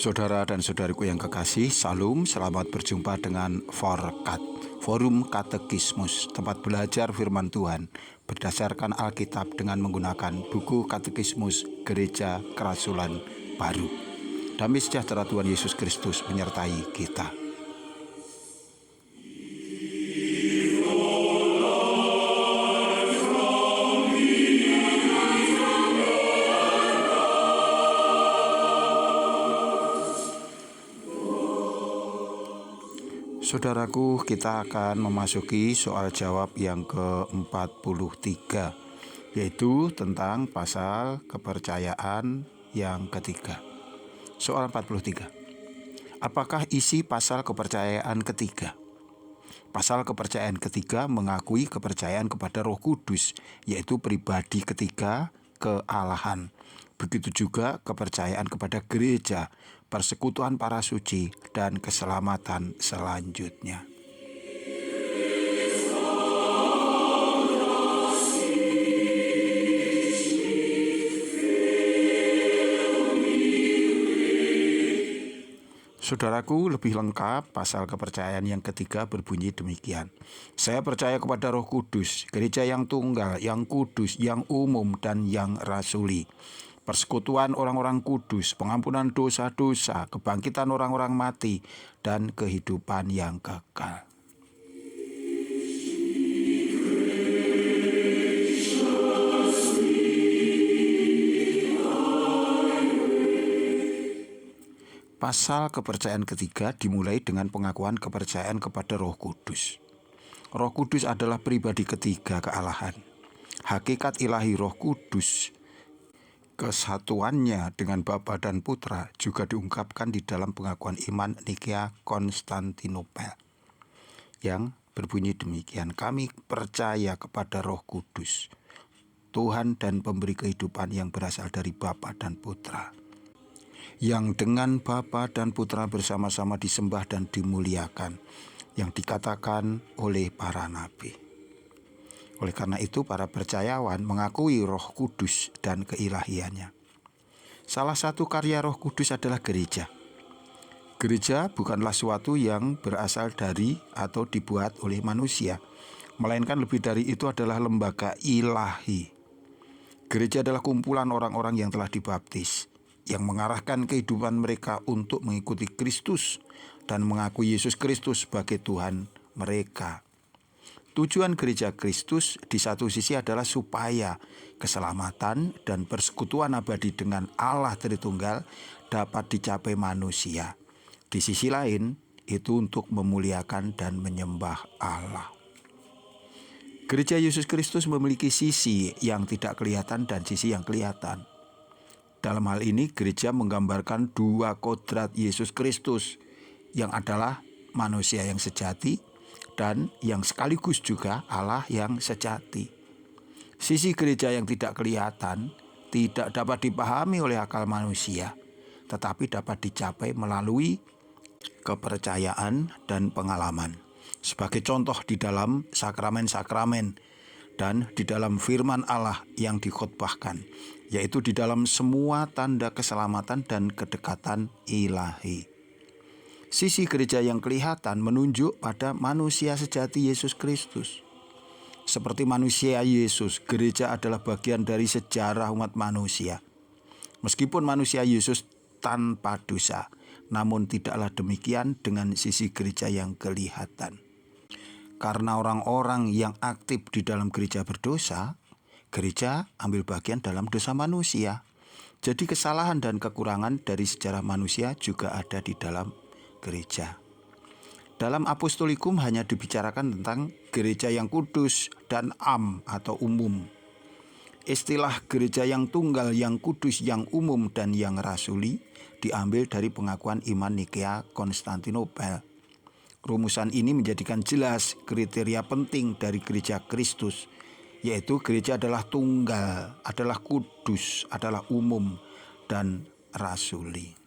Saudara dan saudariku yang kekasih, Salam, selamat berjumpa dengan Forkat, Forum Katekismus, tempat belajar firman Tuhan berdasarkan Alkitab dengan menggunakan buku Katekismus Gereja Kerasulan Baru. Damai sejahtera Tuhan Yesus Kristus menyertai kita. Saudaraku, kita akan memasuki soal jawab yang ke-43, yaitu tentang pasal kepercayaan yang ketiga. Soal 43. Apakah isi pasal kepercayaan ketiga? Pasal kepercayaan ketiga mengakui kepercayaan kepada Roh Kudus, yaitu pribadi ketiga kealahan. Begitu juga kepercayaan kepada gereja, persekutuan para suci, dan keselamatan selanjutnya. Saudaraku, lebih lengkap pasal kepercayaan yang ketiga berbunyi demikian. Saya percaya kepada Roh Kudus, gereja yang tunggal, yang kudus, yang umum, dan yang rasuli. Persekutuan orang-orang kudus, pengampunan dosa-dosa, kebangkitan orang-orang mati, dan kehidupan yang kekal. Pasal kepercayaan ketiga dimulai dengan pengakuan kepercayaan kepada Roh Kudus. Roh Kudus adalah pribadi ketiga kealahan. Hakikat ilahi Roh Kudus, kesatuannya dengan Bapa dan Putra, juga diungkapkan di dalam pengakuan iman Nikea Konstantinopel yang berbunyi demikian. Kami percaya kepada Roh Kudus, Tuhan dan pemberi kehidupan yang berasal dari Bapa dan Putra, yang dengan Bapa dan Putra bersama-sama disembah dan dimuliakan, yang dikatakan oleh para nabi. Oleh karena itu, para percayawan mengakui Roh Kudus dan keilahiannya. Salah satu karya Roh Kudus adalah gereja. Gereja bukanlah suatu yang berasal dari atau dibuat oleh manusia, melainkan lebih dari itu adalah lembaga ilahi. Gereja adalah kumpulan orang-orang yang telah dibaptis, yang mengarahkan kehidupan mereka untuk mengikuti Kristus dan mengakui Yesus Kristus sebagai Tuhan mereka. Tujuan gereja Kristus di satu sisi adalah supaya keselamatan dan persekutuan abadi dengan Allah Tritunggal dapat dicapai manusia. Di sisi lain, itu untuk memuliakan dan menyembah Allah. Gereja Yesus Kristus memiliki sisi yang tidak kelihatan dan sisi yang kelihatan. Dalam hal ini, gereja menggambarkan dua kodrat Yesus Kristus, yang adalah manusia yang sejati dan yang sekaligus juga Allah yang sejati. Sisi gereja yang tidak kelihatan tidak dapat dipahami oleh akal manusia, tetapi dapat dicapai melalui kepercayaan dan pengalaman. Sebagai contoh di dalam sakramen-sakramen dan di dalam firman Allah yang dikhotbahkan, yaitu di dalam semua tanda keselamatan dan kedekatan ilahi. Sisi gereja yang kelihatan menunjuk pada manusia sejati Yesus Kristus. Seperti manusia Yesus, gereja adalah bagian dari sejarah umat manusia. Meskipun manusia Yesus tanpa dosa, namun tidaklah demikian dengan sisi gereja yang kelihatan. Karena orang-orang yang aktif di dalam gereja berdosa, gereja ambil bagian dalam dosa manusia. Jadi kesalahan dan kekurangan dari sejarah manusia juga ada di dalam gereja. Dalam Apostolikum hanya dibicarakan tentang gereja yang kudus dan atau umum. Istilah gereja yang tunggal, yang kudus, yang umum, dan yang rasuli diambil dari pengakuan iman Nikea Konstantinopel. Rumusan ini menjadikan jelas kriteria penting dari gereja Kristus, yaitu gereja adalah tunggal, adalah kudus, adalah umum, dan rasuli.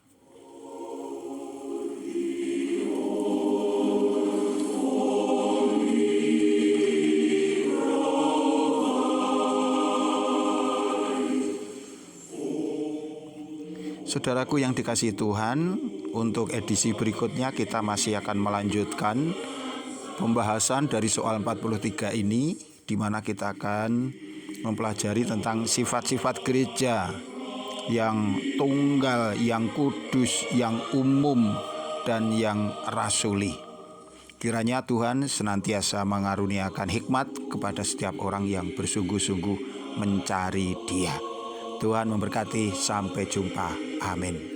Saudaraku yang dikasihi Tuhan, untuk edisi berikutnya kita masih akan melanjutkan pembahasan dari soal 43 ini, di mana kita akan mempelajari tentang sifat-sifat gereja yang tunggal, yang kudus, yang umum, dan yang rasuli. Kiranya Tuhan senantiasa mengaruniakan hikmat kepada setiap orang yang bersungguh-sungguh mencari Dia. Tuhan memberkati, sampai jumpa. Amin.